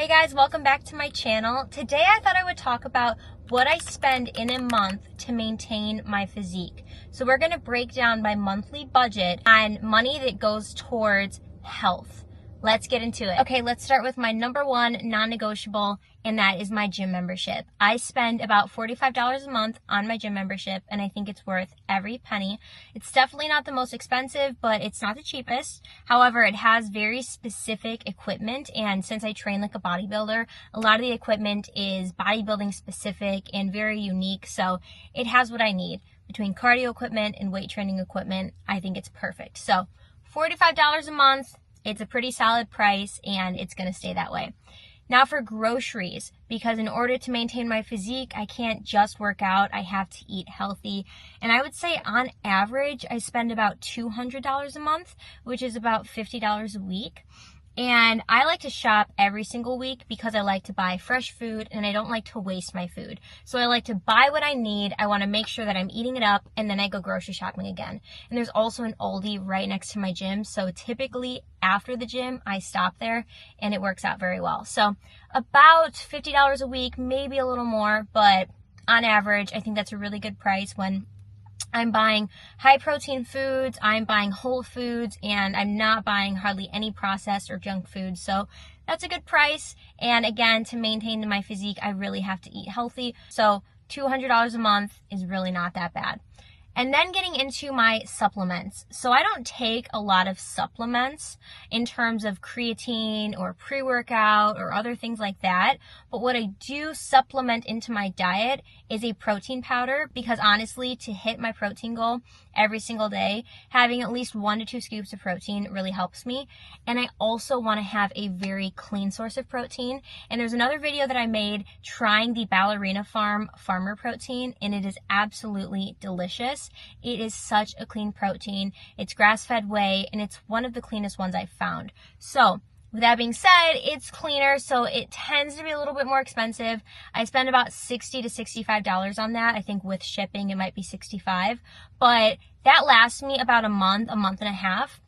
Hey guys, welcome back to my channel. Today I thought I would talk about what I spend in a month to maintain my physique. So we're gonna break down my monthly budget on money that goes towards health. Let's get into it. Okay, let's start with my number one non-negotiable, and that is my gym membership. I spend about $45 a month on my gym membership, and I think it's worth every penny. It's definitely not the most expensive, but it's not the cheapest. However, it has very specific equipment, and since I train like a bodybuilder, a lot of the equipment is bodybuilding specific and very unique, so it has what I need. Between cardio equipment and weight training equipment, I think it's perfect. So, $45 a month. It's a pretty solid price, and it's going to stay that way. Now for groceries, because in order to maintain my physique, I can't just work out. I have to eat healthy. And I would say on average, I spend about $200 a month, which is about $50 a week. And I like to shop every single week because I like to buy fresh food and I don't like to waste my food. So I like to buy what I need. I want to make sure that I'm eating it up, and then I go grocery shopping again. And there's also an Aldi right next to my gym. So typically after the gym, I stop there and it works out very well. So about $50 a week, maybe a little more, but on average, I think that's a really good price when I'm buying high protein foods, I'm buying whole foods, and I'm not buying hardly any processed or junk food. So that's a good price. And again, to maintain my physique, I really have to eat healthy. So $200 a month is really not that bad. And then getting into my supplements. So I don't take a lot of supplements in terms of creatine or pre-workout or other things like that. But what I do supplement into my diet is a protein powder, because honestly, to hit my protein goal every single day, having at least 1 to 2 scoops of protein really helps me. And I also want to have a very clean source of protein. And there's another video that I made trying the Ballerina Farm farmer protein, and it is absolutely delicious. It is such a clean protein. It's grass-fed whey, and it's one of the cleanest ones I've found. So with that being said, it's cleaner, so it tends to be a little bit more expensive. I spend about $60 to $65 on that. I think with shipping, it might be $65. But that lasts me about a month and a half.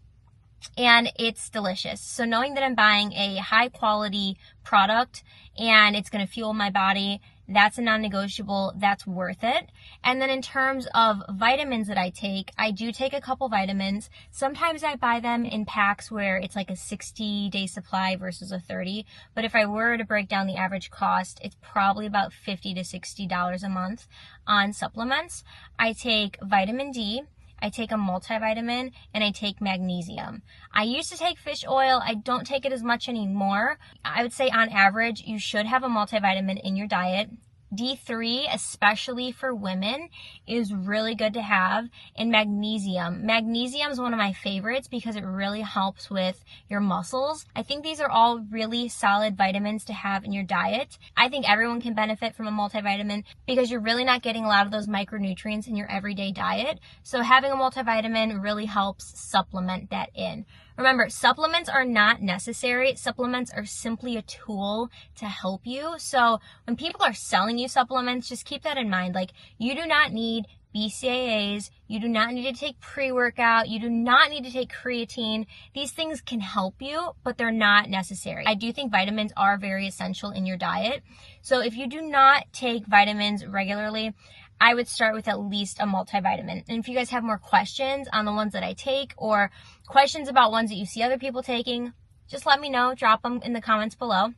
And it's delicious. So knowing that I'm buying a high quality product and it's going to fuel my body, that's a non-negotiable. That's worth it. And then in terms of vitamins that I do take a couple vitamins. Sometimes I buy them in packs where it's like a 60-day supply versus a 30. But if I were to break down the average cost, it's probably about $50 to $60 a month on supplements. I take vitamin D. I take a multivitamin, and I take magnesium. I used to take fish oil. I don't take it as much anymore. I would say on average, you should have a multivitamin in your diet. D3, especially for women, is really good to have. And magnesium. Magnesium is one of my favorites because it really helps with your muscles. I think these are all really solid vitamins to have in your diet. I think everyone can benefit from a multivitamin because you're really not getting a lot of those micronutrients in your everyday diet. So having a multivitamin really helps supplement that in. Remember, supplements are not necessary. Supplements are simply a tool to help you. So when people are selling you supplements, just keep that in mind. Like, you do not need BCAAs. You do not need to take pre-workout. You do not need to take creatine. These things can help you, but they're not necessary. I do think vitamins are very essential in your diet. So if you do not take vitamins regularly, I would start with at least a multivitamin. And if you guys have more questions on the ones that I take or questions about ones that you see other people taking, just let me know. Drop them in the comments below.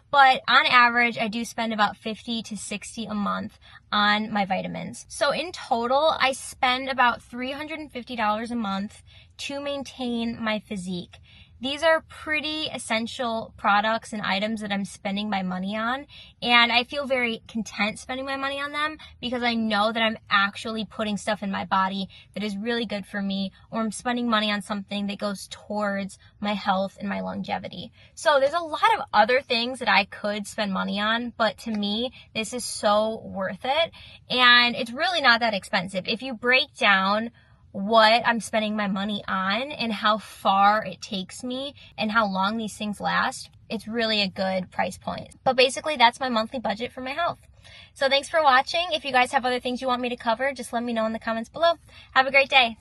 But on average, I do spend about $50 to $60 a month on my vitamins. So in total, I spend about $350 a month to maintain my physique. These are pretty essential products and items that I'm spending my money on, and I feel very content spending my money on them because I know that I'm actually putting stuff in my body that is really good for me, or I'm spending money on something that goes towards my health and my longevity. So there's a lot of other things that I could spend money on, but to me, this is so worth it, and it's really not that expensive. If you break down what I'm spending my money on and how far it takes me and how long these things last, it's really a good price point. But basically, that's my monthly budget for my health. So thanks for watching. If you guys have other things you want me to cover, just let me know in the comments below. Have a great day.